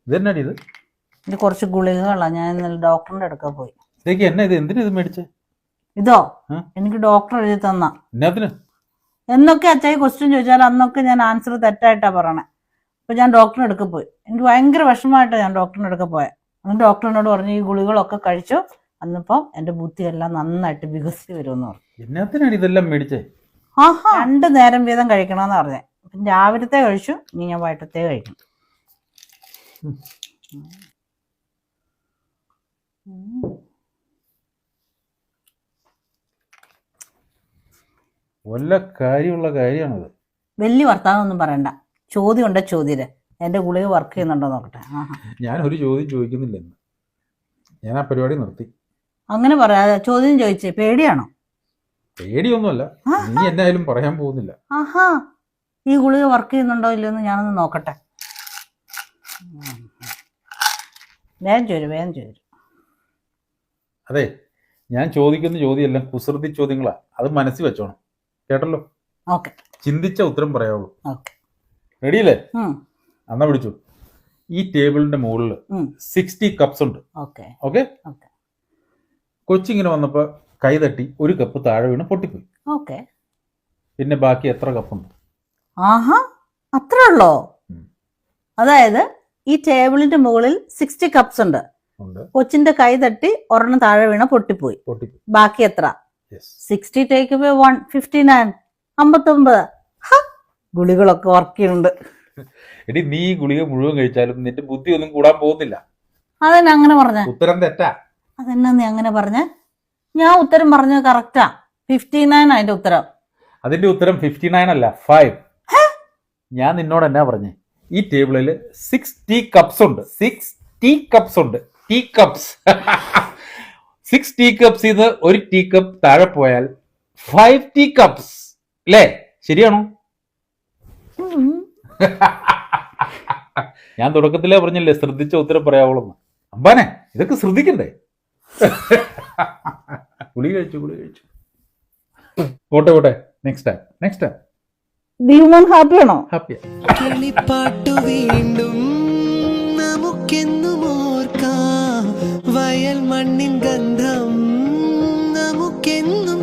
ഇതെന്നാടി ഇത്? ഇത് കുറച്ച് ഗുളികകളാണ്. ഞാൻ ഇന്നലെ ഡോക്ടറിന്റെ അടുക്ക പോയി. ഇതൊക്കെ എന്നാ ഇത്? എന്തിനാ ഇത് മേടിച്ചേ? ഇതോ എനിക്ക് ഡോക്ടർ എഴുതി തന്ന. എന്നാത്തിന്? എന്നൊക്കെ അച്ചായി ക്വസ്റ്റ്യൻ ചോദിച്ചാൽ അന്നൊക്കെ ഞാൻ ആൻസർ തെറ്റായിട്ടാ പറയണേ. അപ്പൊ ഞാൻ ഡോക്ടറിന്റെ അടുക്ക പോയി. എനിക്ക് ഭയങ്കര വിഷമമായിട്ടാണ് ഞാൻ ഡോക്ടറിന്റെ അടുക്ക പോയത്. അന്ന് ഡോക്ടറിനോട് പറഞ്ഞു ഈ ഗുളികളൊക്കെ കഴിച്ചു, അന്നിപ്പം എന്റെ ബുദ്ധിയെല്ലാം നന്നായിട്ട് വികസിച്ച് വരുമെന്ന് പറഞ്ഞു. എന്നാത്തിനാണ് ഇതെല്ലാം മേടിച്ചേ? 2 നേരം വീതം കഴിക്കണമെന്ന് പറഞ്ഞേ. അപ്പം രാവിലത്തെ കഴിച്ചു, ഇനി ഞാൻ വൈകിട്ടത്തെ കഴിക്കണം. വല്ല കാര്യമുള്ള കാര്യമാണത്. വലിയ വർത്താനൊന്നും പറയണ്ട. ചോദ്യം ഉണ്ടോ ചോദ്യം? എന്റെ ഗുളിക വർക്ക് ചെയ്യുന്നുണ്ടോ നോക്കട്ടെ. ഞാൻ ഒരു ചോദ്യം ചോദിക്കുന്നില്ലെന്ന്, ഞാൻ ആ പരിപാടി നിർത്തി. അങ്ങനെ പറയാതെ ചോദ്യം ചോദിച്ചേ. പേടിയാണോ? പേടിയൊന്നുമല്ല, നീ എന്നായാലും പറയാൻ പോകുന്നില്ല. ഈ ഗുളിക വർക്ക് ചെയ്യുന്നുണ്ടോ ഇല്ലെന്ന് ഞാനൊന്ന് നോക്കട്ടെ. വേഗം ചോദിച്ചു. അതെ, ഞാൻ ചോദിക്കുന്ന ചോദ്യമെല്ലാം കുസൃതി ചോദ്യങ്ങളാ, അത് മനസ്സിൽ വെച്ചോണം കേട്ടല്ലോ. ഓക്കെ, ചിന്തിച്ച ഉത്തരം പറയാവുള്ളൂ. ഓക്കെ, റെഡിയല്ലേ? എന്നാ പിടിച്ചു. ഈ ടേബിളിന്റെ മുകളിൽ 60 കപ്സ് ഉണ്ട്. ഓക്കെ. ഓക്കെ. കൊച്ചിങ്ങനെ വന്നപ്പോ കൈ തട്ടി ഒരു കപ്പ് താഴെ വീണ് പൊട്ടിപ്പോയി. ഓക്കെ. പിന്നെ ബാക്കി എത്ര കപ്പുണ്ട്? അത്രേ ഉള്ളോ? അതായത് ഈ ടേബിളിന്റെ മുകളിൽ 60 കപ്സ് ഉണ്ട്. കൊച്ചിന്റെ കൈ തട്ടി ഒരെണ്ണം താഴെ വീണ പൊട്ടിപ്പോയി. ബാക്കി എത്ര? 60 ടേക്ക് away 1, 59, 59. ഗുളികളൊക്കെ വർക്ക് ചെയ്യുന്നുണ്ട്. എടി, നീ ഗുളിക മുഴുവൻ കഴിച്ചാലും നിന്റെ ബുദ്ധി ഒന്നും കൂടാൻ പോകുന്നില്ല. അതെന്നെ അങ്ങനെ പറഞ്ഞ? ഉത്തരം തെറ്റാ. അതെന്നാ നീ അങ്ങനെ പറഞ്ഞ? ഞാൻ ഉത്തരം പറഞ്ഞത് കറക്റ്റാ. 59 അതിന്റെ ഉത്തരം. അതിന്റെ ഉത്തരം 59 അല്ല, 5. ഞാൻ നിന്നോട് എന്നാ പറഞ്ഞേ? ഈ ടേബിളിൽ 6 ടീ കപ്സ് ഉണ്ട്. 6 ടീ കപ്സ് ഉണ്ട്. ടീ കപ്സ് 6 ടീ കപ്സ് ഇത് ഒരു ടീ കപ്പ് താഴെ പോയാൽ 5 ടീ കപ്സ് അല്ലേ? ശരിയാണോ? ഞാൻ തുടക്കത്തിലേ പറഞ്ഞില്ലേ ശ്രദ്ധിച്ച ഉത്തരം പറയാവുള്ളൂ. അമ്പാനെ, ഇതൊക്കെ ശ്രദ്ധിക്കണ്ടേ? ഗുളി കഴിച്ചു. പോട്ടെ. Next time. ഹാപ്പിയാണോ? ഹാപ്പിയാ. കിളിപ്പാട്ടു വീണ്ടും നമുക്കെന്നും ഓർക്കാം, വയൽ മണ്ണിൻ ഗന്ധം നമുക്കെന്നും